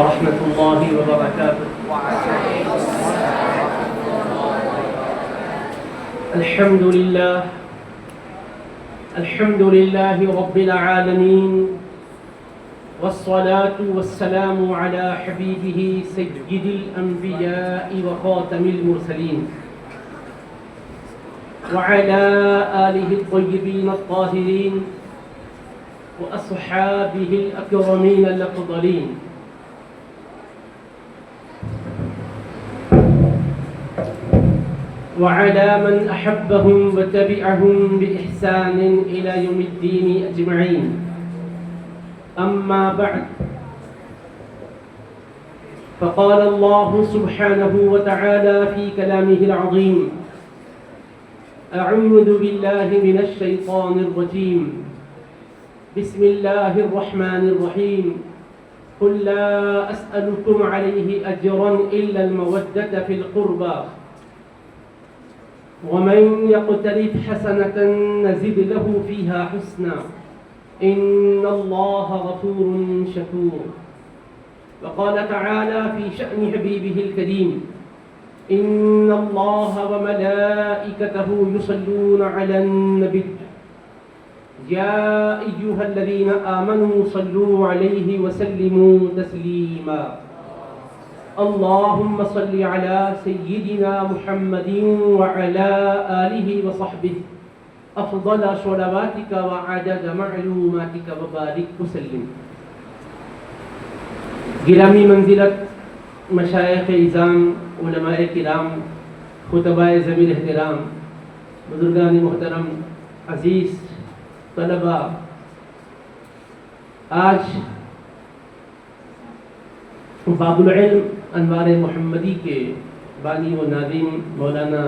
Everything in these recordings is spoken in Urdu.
ورحمة الله وبركاته. الحمد لله رب العالمين، والصلاة والسلام على حبيبه سيد الأنبياء وخاتم المرسلين وعلى آله الطيبين الطاهرين وأصحابه الأكرمين الأفضلين. وعلى من أحبهم وتبعهم بإحسان إلى يوم الدين أجمعين. أما بعد، فقال الله سبحانه وتعالى في كلامه العظيم: أعوذ بالله من الشيطان الرجيم، بسم الله الرحمن الرحيم، قل لا أسألكم عليه أجرا إلا المودة في القربى ومن يقترف حسنة نزد له فيها حسنا إن الله غفور شكور. وقال تعالى في شأن حبيبه الكريم: إن الله وملائكته يصلون على النبي يا أيها الذين آمنوا صلوا عليه وسلموا تسليما. اللهم صل على سيدنا محمد وعلى آله وصحبه أفضل صلواتك وعدد معلوماتك وبارك وسلم. گرامی منزلت مشائخ اعظام، علماء کرام، خطبائے ذوی احترام، بزرگان محترم، عزیز طلباء، آج باب العلم انوار محمدی کے بانی و ناظم مولانا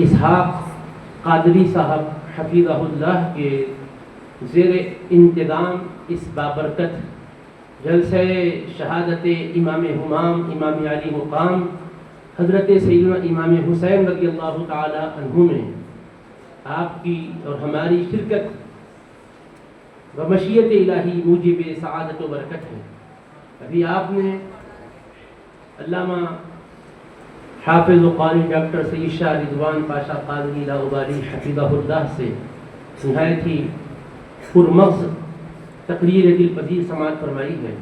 اسحاق قادری صاحب حفیظہ اللہ کے زیر انتظام اس بابرکت جلسہ شہادت امام ہمام، امام علی مقام حضرت سیدنا امام حسین رضی اللہ تعالی عنہ میں آپ کی اور ہماری شرکت بمشیت الہی موجب سعادت و برکت ہے۔ ابھی آپ نے علامہ حافظ و قاری ڈاکٹر سید شاہ رضوان پاشا قادری لا ابالی حفظہ اللہ سے نہایت ہی پرمغز تقریر دل پذیر سماعت فرمائی ہے۔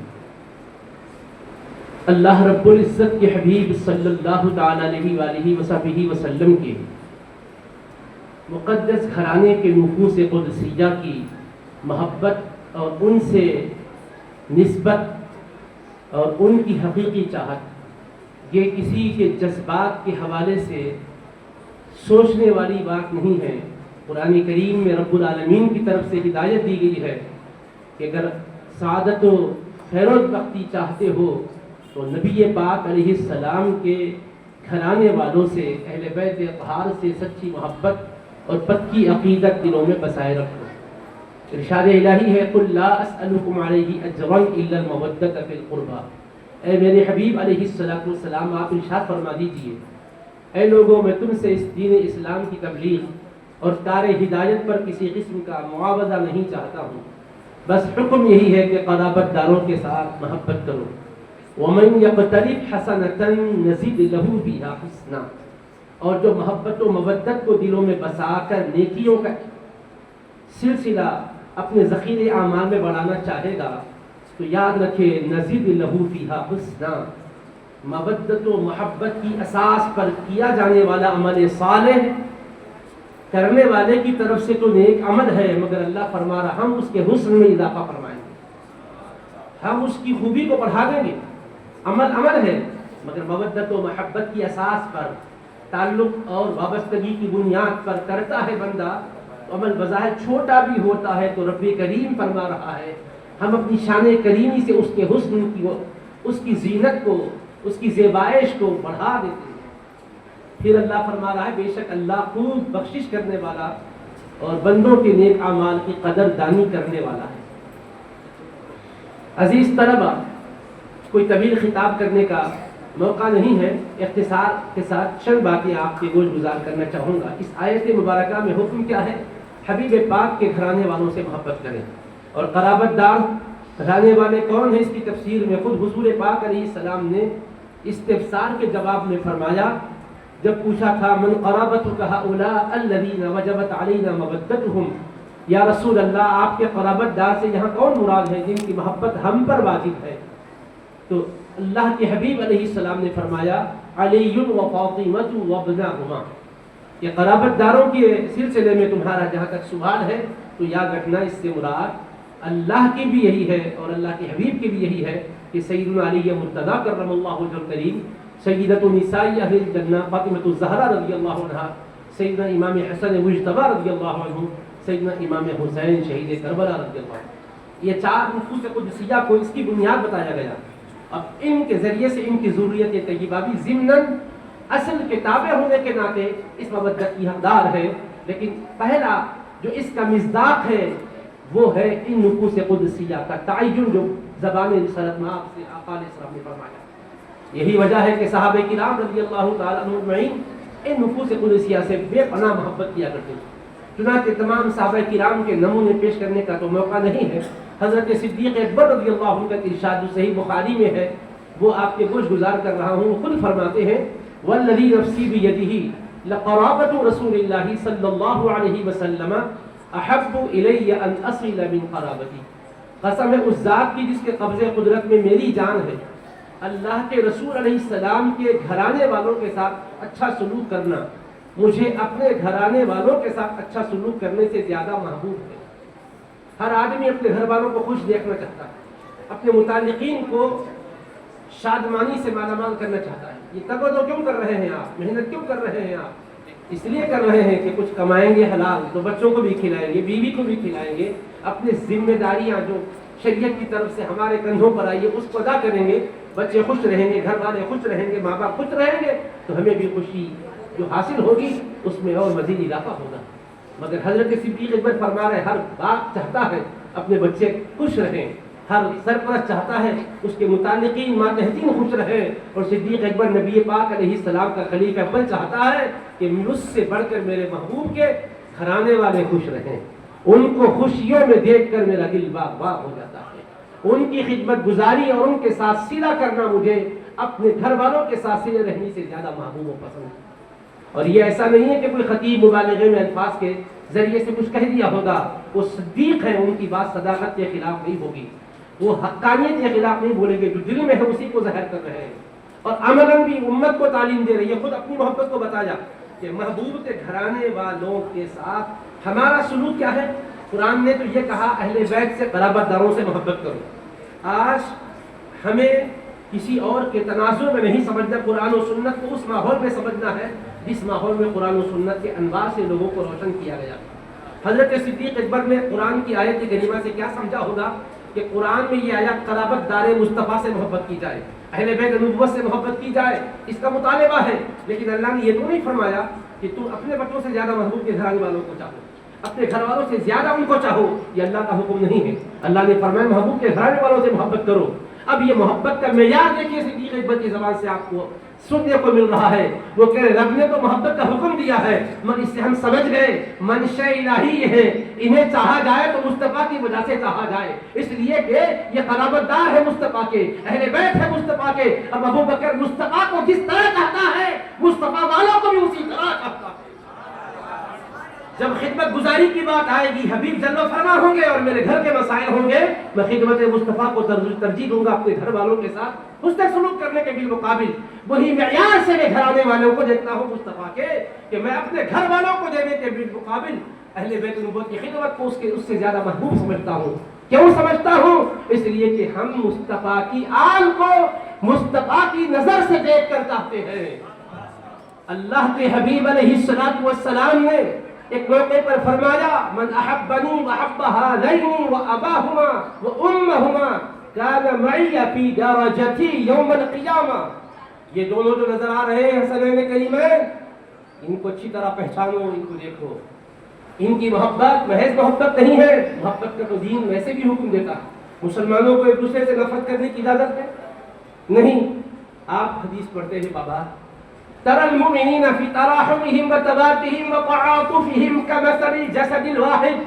اللہ رب العزت کے حبیب صلی اللہ تعالی علیہ وآلہ وصحبہ وسلم کے مقدس گھرانے کے نفوس قدسیہ کی محبت اور ان سے نسبت اور ان کی حقیقی چاہت، یہ کسی کے جذبات کے حوالے سے سوچنے والی بات نہیں ہے۔ قرآن کریم میں رب العالمین کی طرف سے ہدایت دی گئی ہے کہ اگر سعادت و خیر و بختی چاہتے ہو تو نبی پاک علیہ السلام کے گھرانے والوں سے، اہل بیت اطہار سے سچی محبت اور پکی عقیدت دلوں میں بسائے رکھو۔ ارشاد الہی ہے: قل لا اسألکم علیہ اجرا الا المودۃ فی القربى۔ اے میرے حبیب علیہ السلام، آپ ارشاد فرما دیجئے: اے لوگوں، میں تم سے اس دین اسلام کی تبلیغ اور کار ہدایت پر کسی قسم کا معاوضہ نہیں چاہتا ہوں، بس حکم یہی ہے کہ قرابت داروں کے ساتھ محبت کرو۔ وَمَن يَقْتَرِفْ حَسَنَةً نَزِدْ لَهُ فِيهَا حُسْنًا، اور جو محبت و مودت کو دلوں میں بسا کر نیکیوں کا سلسلہ اپنے ذخیرے اعمال میں بڑھانا چاہے گا تو یاد رکھے نَزِدْ لَهُ فِيهَا حُسْنًا، مودت و محبت کی اساس پر کیا جانے والا عمل صالح کرنے والے کی طرف سے تو نیک عمل ہے، مگر اللہ فرما رہا ہم اس کے حسن میں اضافہ فرمائیں گے، ہم اس کی خوبی کو بڑھا دیں گے۔ عمل ہے، مگر مودت و محبت کی اساس پر، تعلق اور وابستگی کی بنیاد پر کرتا ہے بندہ، عمل بظاہر چھوٹا بھی ہوتا ہے تو رب کریم فرما رہا ہے ہم اپنی شان کریمی سے اس کے حسن کی، اس کی زینت کو، اس کی زیبائش کو بڑھا دیتے ہیں۔ پھر اللہ فرما رہا ہے بے شک اللہ خوب بخشش کرنے والا اور بندوں کے نیک اعمال کی قدر دانی کرنے والا ہے۔ عزیز طلبہ، کوئی طویل خطاب کرنے کا موقع نہیں ہے، اختصار کے ساتھ چند باتیں آپ کے گوش گزار کرنا چاہوں گا۔ اس آیت مبارکہ میں حکم کیا ہے؟ حبیب پاک کے گھرانے والوں سے محبت کریں اور قرابت دار گھرانے والے کون ہیں؟ اس کی تفسیر میں خود حضور پاک علیہ السلام نے استفسار کے جواب میں فرمایا، جب پوچھا تھا من قرابتک هؤلاء الذین وجبت علینا مودتهم، یا رسول اللہ آپ کے قرابت دار سے یہاں کون مراد ہے جن کی محبت ہم پر واجب ہے؟ تو اللہ کے حبیب علیہ السلام نے فرمایا علی و فاطمۃ و ابناہما، یہ قرابت داروں کے سلسلے میں تمہارا جہاں تک سوال ہے تو یاد رکھنا اس سے مراد اللہ کی بھی یہی ہے اور اللہ کے حبیب کی بھی یہی ہے کہ سیدنا علی مرتضیٰ کرم اللہ وجہہ الکریم، سیدۃ نساء اہل الجنہ فاطمۃ الزہرا رضی اللہ عنہا، سیدنا امام حسن مجتبی رضی اللہ عنہ، سیدنا امام حسین شہید کربلا رضی اللہ عنہ، یہ چار نفوس قدسیہ کو اس کی بنیاد بتایا گیا۔ اب ان کے ذریعے سے ان کی ضروریت طیبہ بھی ضمناً اصل کتابیں ہونے کے ناطے اس مودت کی حقدار ہے، لیکن پہلا جو اس کا مصداق ہے وہ ہے ان نفوس قدسیہ کا تعین جو زبان رسالت میں آپ سے آقا علیہ السلام نے فرمایا۔ یہی وجہ ہے کہ صحابہ کرام رضی اللہ تعالیٰ عنہم اجمعین ان نفوس قدسیہ سے بے پناہ محبت کیا کرتے ہیں۔ چنانچہ تمام صحابہ کرام کے نمونے پیش کرنے کا تو موقع نہیں ہے۔ حضرت صدیق اکبر رضی اللہ عنہ کا ارشاد جو صحیح بخاری میں ہے وہ آپ کے گوش گزار کر رہا ہوں، خود فرماتے ہیں والذی نفسی بیدہ لقرابۃ رسول اللہ صلی اللہ علیہ وسلم احب الی ان اصل من قرابتی، قسم ہے اس ذات کی جس کے قبضے قدرت میں میری جان ہے، اللہ کے رسول علیہ السلام کے گھرانے والوں کے ساتھ اچھا سلوک کرنا مجھے اپنے گھرانے والوں کے ساتھ اچھا سلوک کرنے سے زیادہ محبوب ہے۔ ہر آدمی اپنے گھر والوں کو خوش دیکھنا چاہتا ہے، اپنے متعلقین کو شادمانی سے مالا مال کرنا چاہتا ہے۔ یہ تبدو کیوں کر رہے ہیں آپ؟ محنت کیوں کر رہے ہیں آپ؟ اس لیے کر رہے ہیں کہ کچھ کمائیں گے حلال تو بچوں کو بھی کھلائیں گے، بیوی کو بھی کھلائیں گے، اپنی ذمہ داریاں جو شریعت کی طرف سے ہمارے کندھوں پر آئی ہے اس کو ادا کریں گے، بچے خوش رہیں گے، گھر والے خوش رہیں گے، ماں باپ خوش رہیں گے تو ہمیں بھی خوشی جو حاصل ہوگی اس میں اور مزید اضافہ ہوگا۔ مگر حضرت صدیق اکبر فرما رہے ہر باپ چاہتا ہے اپنے بچے خوش رہیں، ہر سرپرست چاہتا ہے اس کے متعلقین ماتحتین خوش رہیں، اور صدیق اکبر نبی پاک علیہ السلام کا خلیفہ اول چاہتا ہے کہ مجھ سے بڑھ کر میرے محبوب کے گھرانے والے خوش رہیں، ان کو خوشیوں میں دیکھ کر میرا دل باغ باغ ہو جاتا ہے، ان کی خدمت گزاری اور ان کے ساتھ صلہ کرنا مجھے اپنے گھر والوں کے ساتھ صلہ رہنے سے زیادہ محبوب و پسند ہے۔ اور یہ ایسا نہیں ہے کہ کوئی خطیب مبالغے میں الفاظ کے ذریعے سے کچھ کہہ دیا ہوگا، وہ صدیق ہے، ان کی بات صداقت کے خلاف نہیں ہوگی، وہ حقانیت کے خلاف نہیں بولیں گے، جو دل میں ہے اسی کو ظاہر کر رہے ہیں، اور عملاً بھی امت کو تعلیم دے رہی ہے۔ خود اپنی محبت کو بتایا کہ محبوب کے گھرانے والوں کے ساتھ ہمارا سلوک کیا ہے۔ قرآن نے تو یہ کہا اہل بیت سے قرابت داروں سے محبت کرو۔ آج ہمیں کسی اور کے تنازع میں نہیں سمجھنا، قرآن و سنت کو اس ماحول میں سمجھنا ہے جس ماحول میں قرآن و سنت کے انوار سے لوگوں کو روشن کیا گیا۔ حضرت صدیق اکبر نے قرآن کی آیت کریمہ سے کیا سمجھا ہوگا کہ قرآن میں یہ آیات قرابت دار مصطفیٰ سے محبت کی جائے، اہل بیت نبوت سے محبت کی جائے، اس کا مطالبہ ہے، لیکن اللہ نے یہ تو نہیں فرمایا کہ تم اپنے بچوں سے زیادہ محبوب کے گھرانے والوں کو چاہو، اپنے گھر والوں سے زیادہ ان کو چاہو، یہ اللہ کا حکم نہیں ہے۔ اللہ نے فرمایا محبوب کے گھرانے والوں سے محبت کرو۔ اب یہ محبت کا معیار دیکھیے صدیق اکبر کی زبان سے آپ کو سننے کو مل رہا ہے، وہ کہہ رہے رب نے تو محبت کا حکم دیا ہے، مگر اس سے ہم سمجھ گئے منشاء الہی یہ ہے، انہیں چاہا جائے تو مصطفیٰ کی وجہ سے چاہا جائے، اس لیے کہ یہ قرابت دار ہے مصطفیٰ کے، اہل بیت ہے مصطفیٰ کے۔ اب ابو بکر مصطفیٰ کو جس طرح چاہتا ہے مصطفیٰ والوں کو بھی اسی طرح چاہتا ہے۔ جب خدمت گزاری کی بات آئے گی، حبیب جلوہ فرما ہوں گے اور میرے گھر کے مسائل ہوں گے، میں خدمت مصطفیٰ کو ترجیح دوں گا اپنے گھر والوں کے ساتھ حسن سلوک کرنے کے بالمقابل۔ وہی معیار سے میں گھرانے والوں کو دیکھتا ہوں مصطفیٰ کے کہ میں اپنے گھر والوں کو دینے کے بالمقابل اہل بیت نبوت کی خدمت کو اس سے زیادہ محبوب سمجھتا ہوں۔ کیوں سمجھتا ہوں؟ اس لیے کہ ہم مصطفیٰ کی آل کو مصطفیٰ کی نظر سے دیکھ کر چاہتے ہیں۔ اللہ کے حبیب علیہ الصلوۃ والسلام نے ایک موقع پر فرمایا من احبنی واحب هذین واباہما وامہما کان معی فی درجتی یوم القیامہ۔ یہ دونوں جو نظر آ رہے ہیں حسنین کریمین، ان کو اچھی طرح پہچانو، ان کو دیکھو، ان کی محبت محض محبت نہیں ہے، محبت کا تو دین ویسے بھی حکم دیتا ہے۔ مسلمانوں کو ایک دوسرے سے نفرت کرنے کی اجازت ہے نہیں۔ آپ حدیث پڑھتے ہیں بابا ترى المؤمنين في تراحمهم وتباتهم وتعاطفهم كمثل الجسد الواحد،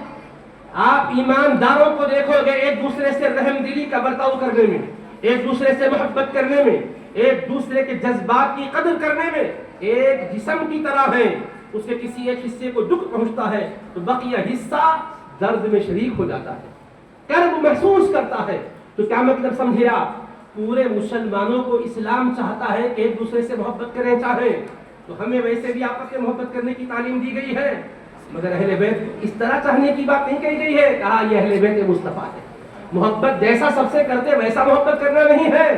آپ ایمانداروں کو دیکھو گے ایک دوسرے سے رحم دلی کا برتاؤ کرنے میں، ایک دوسرے سے محبت کرنے میں، ایک دوسرے کے جذبات کی قدر کرنے میں ایک جسم کی طرح ہے. اس کے کسی ایک حصے کو دکھ پہنچتا ہے تو بقیہ حصہ درد میں شریک ہو جاتا ہے، کرب محسوس کرتا ہے. تو کیا مطلب سمجھے آپ؟ پورے مسلمانوں کو اسلام چاہتا ہے کہ ایک دوسرے سے محبت کریں چاہیں. تو ہمیں ویسے بھی آپس میں محبت کرنے کی تعلیم دی گئی ہے، مگر اہل بیت اس طرح چاہنے کی بات نہیں کہی گئی ہے. کہا یہ اہل بیت مصطفیٰ ہے. محبت جیسا سب سے کرتے ویسا محبت کرنا نہیں ہے،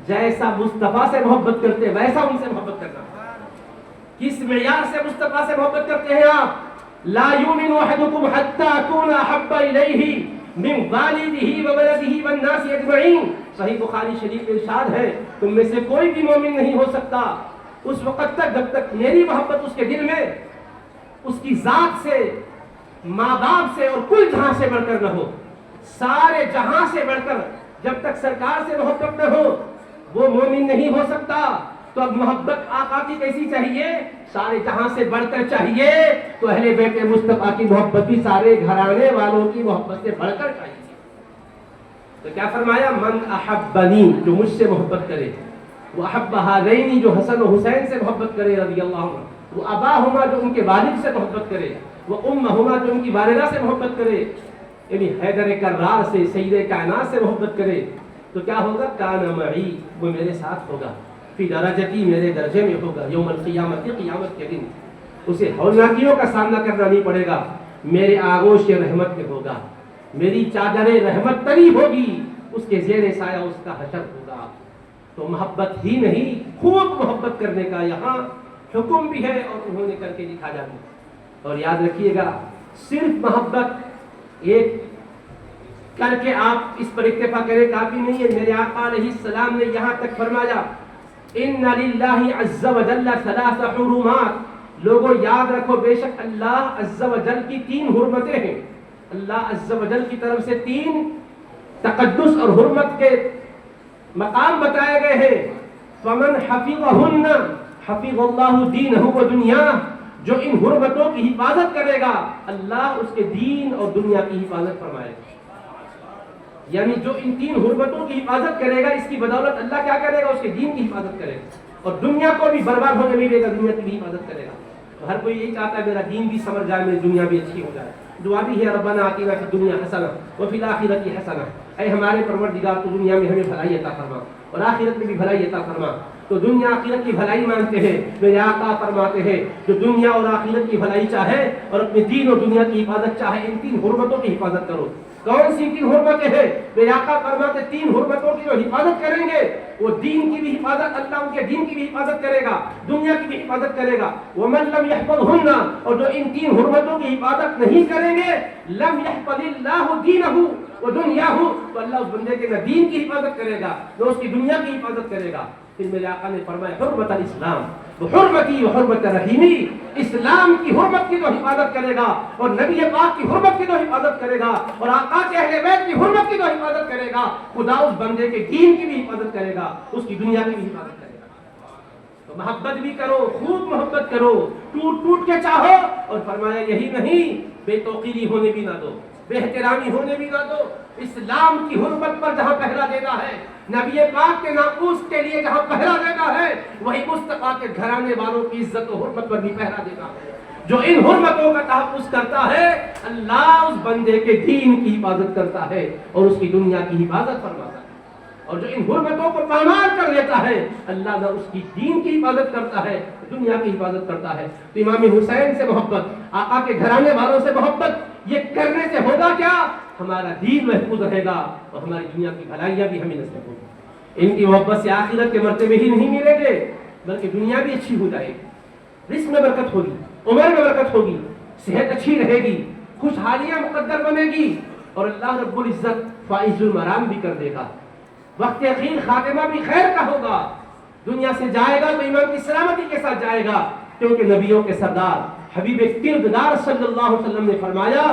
جیسا مصطفیٰ سے محبت کرتے ویسا ان سے محبت کرنا. کس معیار سے مصطفیٰ سے محبت کرتے ہیں آپ؟ لا یؤمن احدکم حتی اکون احب الیہ من والدہ وولدہ والناس اجمعین. صحیح بخاری شریف میں ارشاد ہے تم میں سے کوئی بھی مومن نہیں ہو سکتا اس وقت تک جب تک میری محبت اس کے دل میں اس کی ذات سے، ماں باپ سے اور کل جہاں سے بڑھ کر نہ ہو. سارے جہاں سے بڑھ کر جب تک سرکار سے محبت نہ ہو وہ مومن نہیں ہو سکتا. تو اب محبت آقا کی کیسی چاہیے؟ سارے جہاں سے بڑھ کر چاہیے. تو اہل بیت مصطفیٰ کی محبت بھی سارے گھرانے والوں کی محبت سے بڑھ کر چاہیے. تو کیا فرمایا؟ من احبنی، جو مجھ سے محبت کرے، وہ احب ہذین، جو حسن و حسین سے محبت کرے رضی اللہ عنہ، وہ اباہما، جو ان کے والد سے محبت کرے، وہ امہما، جو ان کی والدہ سے محبت کرے، یعنی حیدر کرار سے، سید کائنات سے محبت کرے. تو کیا ہوگا؟ کان معی، وہ میرے ساتھ ہوگا، فی درجتی، میرے درجے میں ہوگا، یوم القیامت، قیامت کے دن اسے ہولناکیوں کا سامنا کرنا نہیں پڑے گا، میرے آغوش رحمت میں ہوگا، میری چادر رحمت تری ہوگی، اس کے زیر سایہ اس کا حشر ہوگا. تو محبت ہی نہیں، خوب محبت کرنے کا یہاں حکم بھی ہے اور انہوں نے کر کے دکھایا بھی. اور یاد رکھیے گا صرف محبت ایک کر کے آپ اس پر اکتفا کریں کافی نہیں ہے. میرے آقا علیہ السلام نے یہاں تک فرمایا ان للہ عز وجل ثلاث حرمات. لوگوں یاد رکھو بے شک اللہ عز وجل کی 3 حرمتیں ہیں. اللہ عز وجل کی طرف سے 3 تقدس اور حرمت کے مقام بتائے گئے ہیں. فمن حفظہن حفظ اللہ دینہ و دنیا. جو ان حرمتوں کی حفاظت کرے گا اللہ اس کے دین اور دنیا کی حفاظت فرمائے گا. یعنی جو ان 3 حرمتوں کی حفاظت کرے گا اس کی بدولت اللہ کیا کرے گا؟ اس کے دین کی حفاظت کرے گا اور دنیا کو بھی برباد ہونے نہیں دے گا، دنیا کی بھی حفاظت کرے گا. تو ہر کوئی یہی چاہتا ہے میرا دین بھی سمجھ جائے، میری دنیا بھی اچھی ہو جائے. دعا بھی ہے ربنا آتنا فی الدنیا حسنہ وفی الآخرۃ حسنہ. اے ہمارے پروردگار تو دنیا میں ہمیں بھلائی عطا فرما اور آخرت میں بھی بھلائی عطا فرما. تو دنیا آخرت کی بھلائی مانتے ہیں، میرے آقا فرماتے ہیں جو دنیا اور آخرت کی بھلائی چاہے اور اپنے دین اور دنیا کی حفاظت چاہے ان 3 حرمتوں کی حفاظت کرو. کون سی 3 حرمتیں ہیں؟ میرے آقا فرماتے 3 حرمتوں کی جو حفاظت کریں گے وہ دین کی بھی حفاظت، اللہ ان کے دین کی بھی حفاظت کرے گا، دنیا کی بھی حفاظت کرے گا. ومن لم يحفظهن، اور جو ان 3 حرمتوں کی حفاظت نہیں کریں گے لم يحفظ اللہ دینہ ودنیاہ، تو اللہ اس بندے کے نہ دین کی حفاظت کرے گا نہ اس کی دنیا کی حفاظت کرے گا. پھر میرے آقا نے فرمایا حرمت الاسلام حرمتی و حرمت رحیمی. اسلام کی حرمت کی جو حفاظت کرے گا اور نبی پاک کی حرمت کی جو حفاظت کرے گا اور آقا کے اہل بیت کی حرمت کی جو حفاظت کرے گا خدا اس بندے کے دین کی بھی حفاظت کرے گا، اس کی دنیا کی بھی حفاظت کرے گا. تو محبت بھی کرو، خوب محبت کرو، ٹوٹ ٹوٹ کے چاہو. اور فرمایا یہی نہیں بے توقیری ہونے بھی نہ دو، بے احترامی ہونے بھی نہ دو. اسلام کی حرمت پر جہاں پہرا دینا ہے، نبی پاک کے ناموس کے لیے جہاں پہرا دینا ہے، وہی مصطفیٰ کے گھرانے والوں کی عزت و حرمت پر بھی پہرا دینا ہے. جو ان حرمتوں کا تحفظ کرتا ہے اللہ اس بندے کے دین کی حفاظت کرتا ہے اور اس کی دنیا کی حفاظت فرماتا ہے. اور جو ان حرمتوں کو پامال کر لیتا ہے اللہ نہ اس کی دین کی حفاظت کرتا ہے، دنیا کی حفاظت کرتا ہے. تو امام حسین سے محبت، آقا کے گھرانے والوں سے محبت، یہ کرنے سے ہوگا کیا؟ ہمارا دین محفوظ رہے گا اور ہماری دنیا کی بھلائیاں بھی ہمیں نصیب ہوگی. ان کی محبت سے آخرت کے مرتبے ہی نہیں ملیں گے بلکہ دنیا بھی اچھی ہو جائے گی، رزق میں برکت ہوگی، عمر میں برکت ہوگی، صحت اچھی رہے گی، خوشحالیاں مقدر بنے گی اور اللہ رب العزت فائز المرام بھی کر دے گا. وقت اخیر خاتمہ بھی خیر کا ہوگا. دنیا سے جائے گا تو ایمان کی سلامتی کے ساتھ جائے گا، کیونکہ نبیوں کے سردار حبیب کردگار صلی اللہ علیہ وسلم نے فرمایا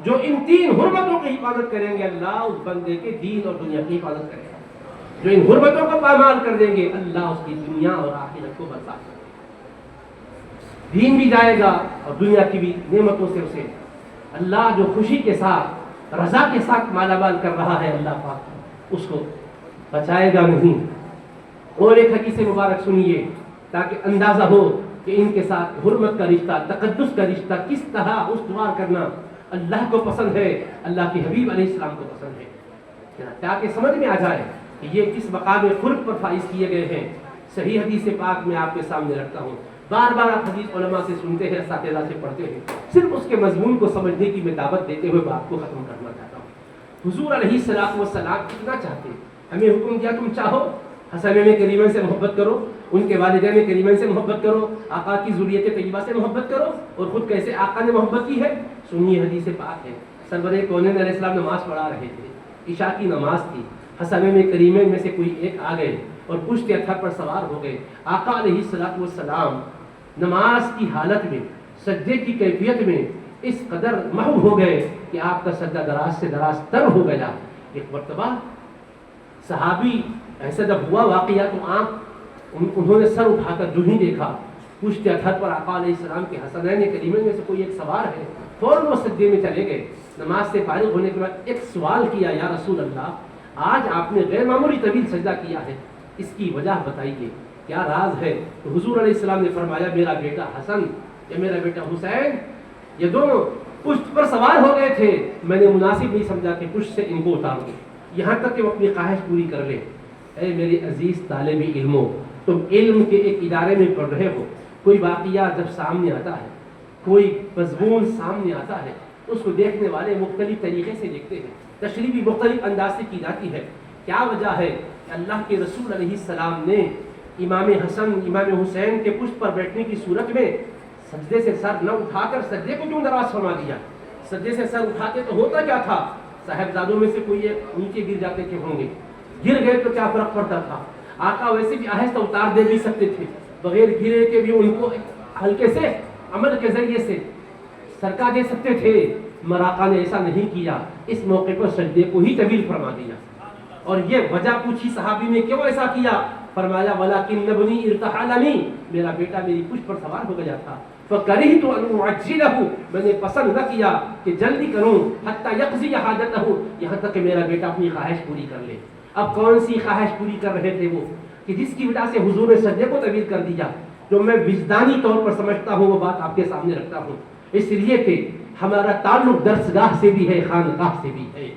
جو ان 3 حرمتوں کی حفاظت کریں گے اللہ اس بندے کے دین اور دنیا کی حفاظت کرے گا. جو ان حرمتوں کو پامال کر دیں گے اللہ اس کی دنیا اور آخرت کو برباد کرے گا. دین بھی جائے گا اور دنیا کی بھی نعمتوں سے اسے اللہ جو خوشی کے ساتھ رضا کے ساتھ مالا مال کر رہا ہے، اللہ پاک اس کو بچائے گا نہیں۔ اور ایک حدیث مبارک سنیے تاکہ اندازہ ہو کہ ان کے ساتھ حرمت کا رشتہ، تقدس کا رشتہ کس طرح استوار کرنا اللہ کو پسند ہے، اللہ کے حبیب علیہ السلام کو پسند ہے، تاکہ سمجھ میں آ جائے کہ یہ کس مقام قرب پر فائز کیے گئے ہیں۔ صحیح حدیث پاک میں آپ کے سامنے رکھتا ہوں، بار بار آپ حدیث علماء سے سنتے ہیں، اساتذہ سے پڑھتے ہیں، صرف اس کے مضمون کو سمجھنے کی میں دعوت دیتے ہوئے بات کو ختم کرنا چاہتا ہوں۔ حضور علیہ السلام کتنا چاہتے ہیں، ہمیں حکم دیا تم چاہو حسنین کریمین سے محبت کرو، ان کے والدین کریمین سے محبت کرو، آقا کی ذریت طیبہ سے محبت کرو، اور خود کیسے آقا نے محبت کی ہے سنیے، حدیث پاک ہے۔ سرور کونین علیہ السلام نماز پڑھا رہے تھے، عشاء کی نماز تھی، حسنین کریمین میں سے کوئی ایک آ گئے اور پشت اتھر پر سوار ہو گئے۔ آقا علیہ السلام نماز کی حالت میں، سجدے کی کیفیت میں اس قدر محو ہو گئے کہ آپ کا سجدہ دراز سے دراز تر ہو گیا۔ ایک مرتبہ صحابی ایسا جب ہوا واقعہ تو انہوں نے سر اٹھا کر جو ہی دیکھا پشت اتھر پر آقا علیہ السلام کے حسنین کریمین میں سے کوئی ایک سوار ہے، فوراً وہ سجدے میں چلے گئے۔ نماز سے فارغ ہونے کے بعد ایک سوال کیا، یا رسول اللہ آج آپ نے غیر معمولی طویل سجدہ کیا ہے، اس کی وجہ بتائیے، کیا راز ہے؟ تو حضور علیہ السلام نے فرمایا میرا بیٹا حسن یا میرا بیٹا حسین یہ دونوں پشت پر سوار ہو گئے تھے، میں نے مناسب نہیں سمجھا کہ پشت سے ان کو اتار دوں یہاں تک کہ وہ اپنی خواہش پوری کر لیں۔ اے میرے عزیز طالب علموں، تم علم کے ایک ادارے میں پڑھ رہے ہو، کوئی واقعہ جب سامنے آتا ہے، کوئی مضمون سامنے آتا ہے، اس کو دیکھنے والے مختلف طریقے سے دیکھتے ہیں، تشریح بھی مختلف انداز سے کی جاتی ہے۔ کیا وجہ ہے کہ اللہ کے رسول علیہ السلام نے امام حسن امام حسین کے پشت پر بیٹھنے کی صورت میں سجدے سے سر نہ اٹھا کر سجدے کو کیوں دراز فرما دیا؟ سجدے سے سر اٹھاتے تو ہوتا کیا تھا؟ صاحبزادوں میں سے کوئی ایک نیچے گر جاتے تھے، ہوں گے گر گئے تو کیا فرق پڑتا تھا؟ آقا ویسے بھی آہستہ اتار دے بھی سکتے تھے، بغیر گرے کے بھی ان کو ہلکے سے عمل کے ذریعے سے سرکا دے سکتے تھے، مگر آقا نے ایسا نہیں کیا، اس موقع پر سجدے کو ہی طویل فرما دیا۔ اور یہ وجہ پوچھی صحابی نے کیوں ایسا کیا؟ فرمایا وَلَكِنَّ ابْنِي ارْتَحَلَنِي، میرا بیٹا میری پشت پر سوار ہو گیا تھا، فَكَرِهْتُ أَنْ أُعَجِّلَهُ، میں نے پسند نہ کیا کہ جلدی کروں، حَتَّى يَقْضِيَ حَاجَتَهُ، یہاں تک کہ میرا بیٹا اپنی خواہش پوری کر لے۔ اب کون سی خواہش پوری کر رہے تھے وہ کہ جس کی وجہ سے حضور نے سجدے کو طویل کر دیا؟ جو میں وجدانی طور پر سمجھتا ہوں وہ بات آپ کے سامنے رکھتا ہوں، اس لیے کہ ہمارا تعلق درسگاہ سے بھی ہے، خانقاہ سے بھی ہے۔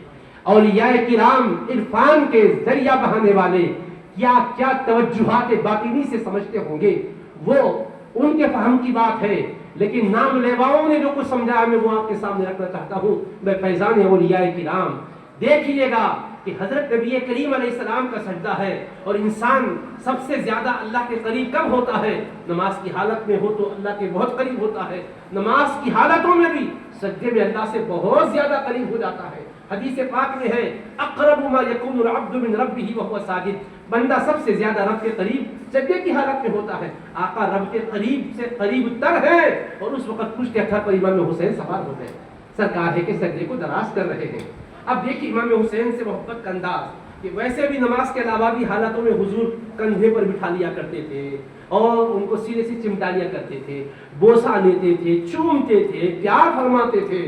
اولیاء کرام عرفان کے ذریعہ بہانے والے کیا کیا توجہات باطنی سے سمجھتے ہوں گے، وہ ان کے فہم کی بات ہے، لیکن نام لیواؤں نے جو کچھ سمجھایا میں وہ آپ کے سامنے رکھنا چاہتا ہوں۔ میں فیضان اولیاء کرام دیکھیے گا کہ حضرت نبی کریم علیہ السلام کا سجدہ ہے، اور انسان سب سے زیادہ اللہ کے قریب کب ہوتا ہے؟ نماز کی حالت میں ہو تو اللہ کے بہت قریب ہوتا ہے، نماز کی حالتوں میں بھی سجدے میں اللہ سے بہت زیادہ قریب ہو جاتا ہے۔ حدیث پاک میں ہے اقرب ما یکون العبد من ربہ وہو ساجد، بندہ سب سے زیادہ رب کے قریب سجدے کی حالت میں ہوتا ہے۔ آقا رب کے قریب سے قریب تر ہے، اور اس وقت پشت اتھر پر امام حسین سوار ہو گئے، سرکار ہے کہ سجدے کو دراز کر رہے ہیں۔ اب دیکھیے امام حسین سے محبت کا انداز کہ ویسے بھی نماز کے علاوہ بھی حالتوں میں حضور کندھے پر بٹھا لیا کرتے تھے اور ان کو سینے سے چمٹا لیا کرتے تھے، بوسہ لیتے تھے، چومتے تھے، پیار فرماتے تھے۔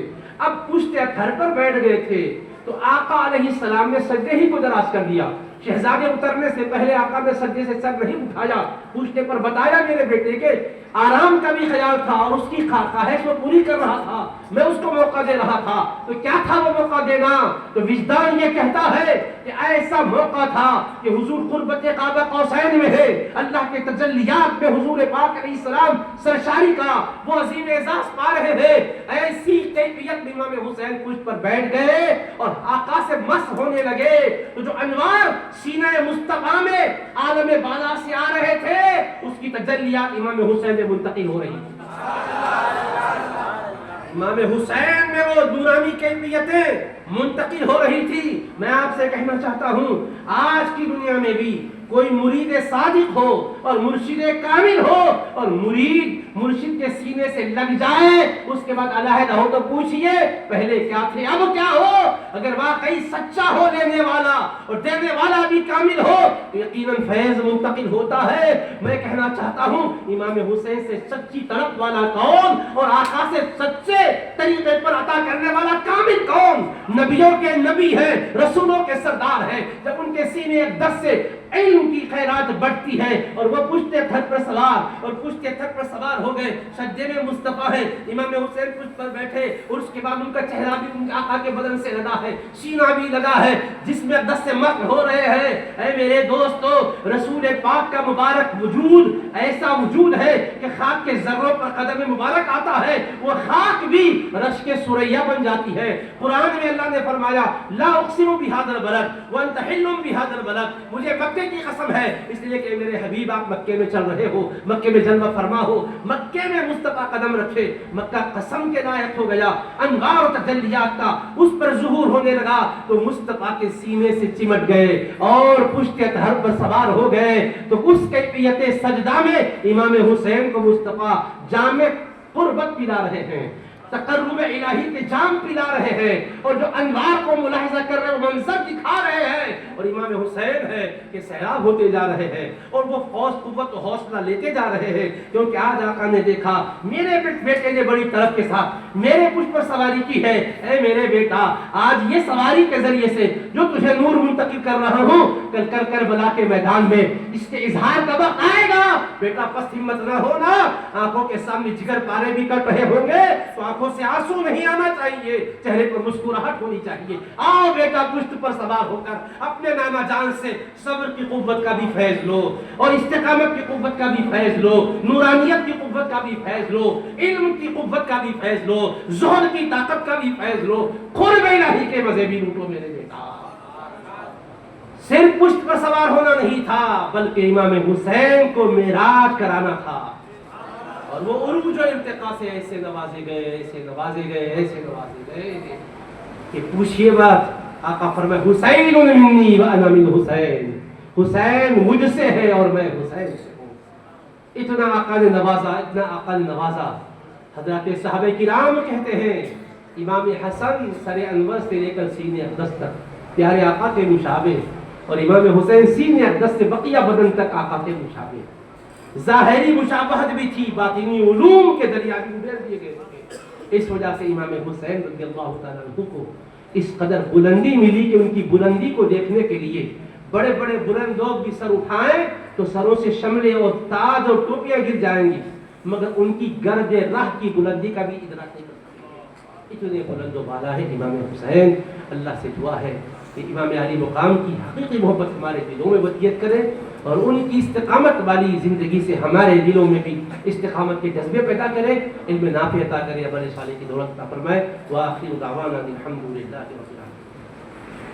اب پشت اتھر پر بیٹھ گئے تھے تو آقا علیہ السلام نے سجدے ہی کو دراز کر دیا۔ شہزادے اترنے سے پہلے آقا نے سجدے سے سر نہیں اٹھایا، پوچھنے پر بتایا میرے بیٹے کے آرام کا بھی خیال تھا اور اس کی خواہش وہ پوری کر رہا تھا، میں اس کو موقع دے رہا تھا۔ تو کیا تھا وہ موقع دینا؟ تو وجدان یہ کہتا ہے کہ ایسا موقع تھا کہ حضور قربت قاب قوسین میں ہے، اللہ کے تجلیات میں حضور پاک علیہ السلام سرشاری کا وہ عظیم اعزاز پا رہے تھے۔ ایسی کیفیت میں امام حسین پشت پر بیٹھ گئے اور آقا سے مس ہونے لگے، تو جو انوار سینہ مصطفیٰ میں عالم بالا سے آ رہے تھے اس کی تجلیات امام حسین میں منتقل ہو رہی تھی۔ امام حسین میں وہ نورانی کیفیتیں منتقل ہو رہی تھی۔ میں آپ سے کہنا چاہتا ہوں آج کی دنیا میں بھی کوئی مرید صادق ہو اور مرشد کامل ہو اور مرشد کے سینے سے لگ جائے، اس کے بعد علیحدہ ہو تو پوچھئے پہلے کیا تھے اب کیا ہو۔ اگر واقعی سچا ہو لینے والا اور دینے والا بھی کامل ہو، یقیناً فیض منتقل ہوتا ہے۔ میں کہنا چاہتا ہوں امام حسین سے سچی طلب والا کون اور آقا سے سچے طریقے پر عطا کرنے والا کامل کون؟ نبیوں کے نبی ہے، رسولوں کے سردار ہے۔ جب ان کے سینے اقدس سے علم کی خیرات بڑھتی ہے اور وہ پشتے تھر پر سوار ہو گئے، سجدے میں مصطفیٰ ہے، امام حسین پشت پر بیٹھے اور اس کے بعد ان کا چہرہ بھی ان آقا کے بدن سے لگا ہے، سینہ بھی لگا ہے، جس میں اقدس سے مسح ہو رہے ہیں۔ اے میرے دوستو، رسول پاک کا مبارک وجود ایسا وجود ہے کہ خاک کے ذروں پر قدم مبارک آتا ہے، وہ خاک بھی رش کے سریا بن جاتی ہے۔ قرآن میں اللہ نے فرمایا لا اقسم بہذا البلد وانت حل بہذا البلد، مجھے مکے کی قسم ہے، اس لیے کہ میرے حبیب آپ مکے میں چل رہے ہو، مکے میں جلوہ فرما ہو، مکے میں مصطفیٰ قدم رکھے، مکہ قسم کے لائق ہو گیا، انوار و تجلیات کا اس پر ظہور ہونے لگا تو مصطفیٰ کے سینے سے چمٹ گئے اور پشت طہر پر سوار ہو گئے۔ تو اس کیفیت سجدہ میں امام حسین کو مصطفیٰ جام قربت پلا رہے ہیں، تقرب الہی کے جام پلا رہے ہیں، اور جو انوار کو ملاحظہ کر رہے ہیں، منظر دکھا رہے ہیں، اور امام حسین ہے کہ سیراب ہوتے جا رہے ہیں اور وہ قوت و حوصلہ لیتے جا رہے ہیں، کیونکہ آج آقا نے دیکھا میرے بیٹے نے بڑی طرف کے ساتھ میرے پشت پر سواری کی ہے۔ اے میرے بیٹا، آج یہ سواری کے ذریعے سے جو تجھے نور منتقل کر رہا ہوں، کل کربلا کے میدان میں اس کے اظہار کا وقت آئے گا۔ بیٹا پس ہمت نہ ہونا، آنکھوں کے سامنے جگر پارے بھی کٹ رہے ہوں گے تو آنکھوں سے آنسو نہیں آنا چاہیے، چہرے پر مسکراہٹ ہونی چاہیے۔ آؤ بیٹا پشت پر سوار ہو کر اپنے نانا جان سے صبر کی قوت کا بھی فیض لو اور استقامت کی قوت کا بھی فیض لو، نورانیت کی قوت کا بھی فیض لو، علم کی قوت کا بھی فیض لو، زہد کی طاقت کا بھی فیض لو، قرب الہی کے مزے بھی لوٹو میرے بیٹا۔ صرف پشت پر سوار ہونا نہیں تھا، بلکہ امام حسین کو معراج کرانا تھا، اور وہ عروج و ارتقاء سے ایسے نوازے گئے کہ پوچھئے بات۔ آقا فرمائے حسین منی وانا من حسین، حسین مجھ سے ہے اور میں حسین سے ہوں۔ اتنا آقا نے نوازا، حضرات صحابہ کرام کہتے ہیں امام حسن سر انور سے لے کر سینے اقدس تک پیارے آقا کے مشابہ، اور امام حسین سینے اقدس سے بقیہ بدن تک آقا کے مشابہ۔ ظاہری مشابہت بھی تھی، باطنی علوم کے دریا بھی ادھر دیے گئے تھے۔ اس وجہ سے امام حسین رضی اللہ تعالیٰ عنہ کو اس قدر بلندی ملی کہ ان کی بلندی کو دیکھنے کے لیے بڑے بڑے بلند لوگ بھی سر اٹھائیں تو سروں سے شملے اور تاج اور ٹوپیاں گر جائیں گی، مگر ان کی گرد راہ کی بلندی کا بھی ادراک نہیں کر سکتے۔ اتنے بلند و بالا ہے امام حسین۔ اللہ سے دعا ہے کہ امام علی مقام کی حقیقی محبت ہمارے دلوں میں ودیت کرے، اور ان کی استقامت والی زندگی سے ہمارے دلوں میں بھی استقامت کے جذبے پیدا کرے، علم نافع عطا کرے، عمل صالح کی دولت عطا فرمائے۔ وآخر دعوانا الحمد للہ رب العالمین۔